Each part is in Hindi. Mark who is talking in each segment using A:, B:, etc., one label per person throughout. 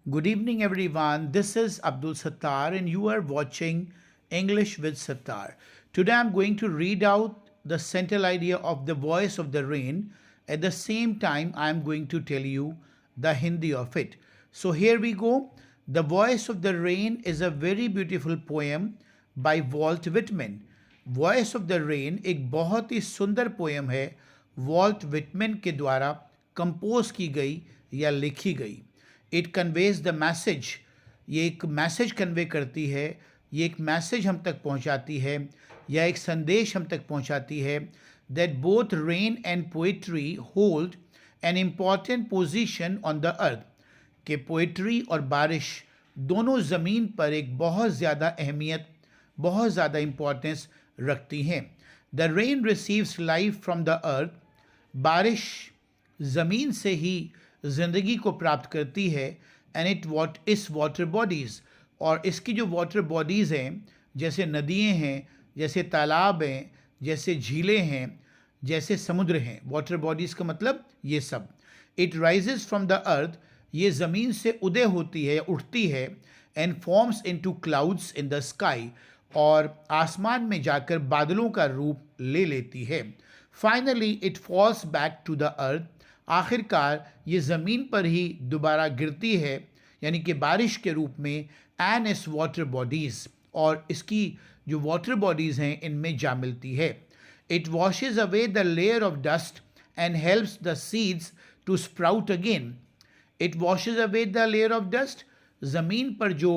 A: Good evening, everyone. This is Abdul Sattar, and you are watching English with Sattar. Today, I'm going to read out the central idea of the voice of the rain. At the same time, I'm going to tell you the Hindi of it. So, here we go. The Voice of the Rain is a very beautiful poem by Walt Whitman. Voice of the rain एक बहुत ही सुंदर पोएम है वॉल्ट विटमैन के द्वारा कंपोज की गई या लिखी गई. It conveys the message. ये एक मैसेज कन्वे करती है, ये एक मैसेज हम तक पहुंचाती है या एक संदेश हम तक पहुंचाती है that both rain and poetry hold an important position on the earth. कि पोइट्री और बारिश दोनों ज़मीन पर एक बहुत ज़्यादा अहमियत, बहुत ज़्यादा इम्पोर्टेंस रखती हैं. The rain receives life from the earth. बारिश ज़मीन से ही ज़िंदगी को प्राप्त करती है. एंड इस वाटर बॉडीज़, और इसकी जो वाटर बॉडीज़ हैं, जैसे नदियाँ हैं, जैसे तालाब हैं, जैसे झीलें हैं, जैसे समुद्र हैं. वाटर बॉडीज़ का मतलब ये सब. It rises from the earth. ये ज़मीन से उदय होती है या उठती है. And forms into clouds in the sky, और आसमान में जाकर बादलों का रूप ले लेती है. Finally it falls back to the earth. आखिरकार ये ज़मीन पर ही दोबारा गिरती है, यानी कि बारिश के रूप में. एंड इस वाटर बॉडीज़, और इसकी जो वाटर बॉडीज़ हैं इनमें जा मिलती है. It washes away the layer of dust and helps the seeds to sprout again. It washes away the layer of dust. ज़मीन पर जो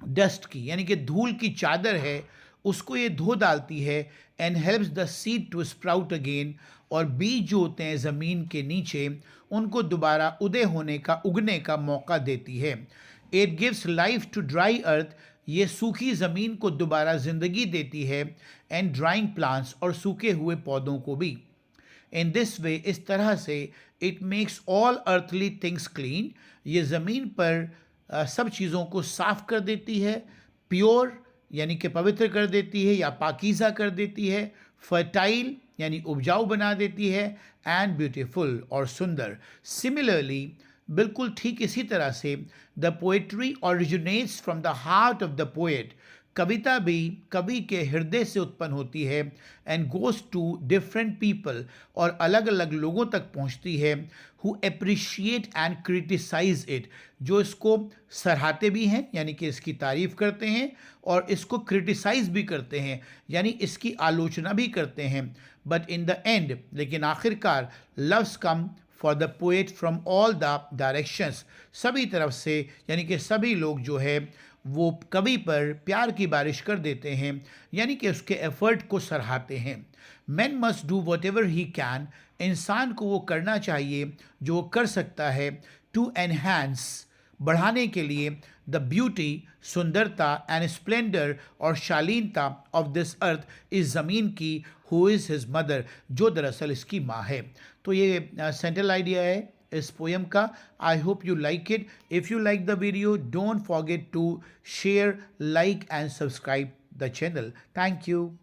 A: डस्ट की यानी कि धूल की चादर है उसको ये धो डालती है. And helps the seed to sprout again. और बीज जो होते हैं ज़मीन के नीचे उनको दोबारा उदय होने का, उगने का मौका देती है. It gives life to dry earth. ये सूखी ज़मीन को दोबारा ज़िंदगी देती है. एंड ड्राइंग प्लांट्स, और सूखे हुए पौधों को भी. इन दिस वे, इस तरह से, it makes all earthly things clean. ये ज़मीन पर सब चीज़ों को साफ कर देती है. प्योर यानी कि पवित्र कर देती है या पाकीज़ा कर देती है. फर्टाइल यानी उपजाऊ बना देती है. एंड ब्यूटीफुल, और सुंदर. सिमिलरली, बिल्कुल ठीक इसी तरह से, the poetry originates from the heart of the poet. कविता भी कवि के हृदय से उत्पन्न होती है. And goes to different people, और अलग अलग लोगों तक पहुंचती है. Who appreciate and criticise it, जो इसको सराहते भी हैं यानी कि इसकी तारीफ करते हैं, और इसको क्रिटिसाइज भी करते हैं यानी इसकी आलोचना भी करते हैं. बट इन द एंड, लेकिन आखिरकार, loves come for the poet from all the directions. सभी तरफ से, यानी कि सभी लोग जो है वो कवि पर प्यार की बारिश कर देते हैं, यानी कि उसके एफर्ट को सराहते हैं. Man must do what ever he can. इंसान को वो करना चाहिए जो वो कर सकता है. टू एनहांस, बढ़ाने के लिए. द ब्यूटी, सुंदरता. एंड स्प्लेंडर, और शालीनता. ऑफ दिस अर्थ, इस ज़मीन की. हु इज़ हिज मदर, जो दरअसल इसकी माँ है. तो ये सेंट्रल आइडिया है इस पोएम का. I hope you like it. If you like the video, don't forget to share, like and subscribe the channel. Thank you.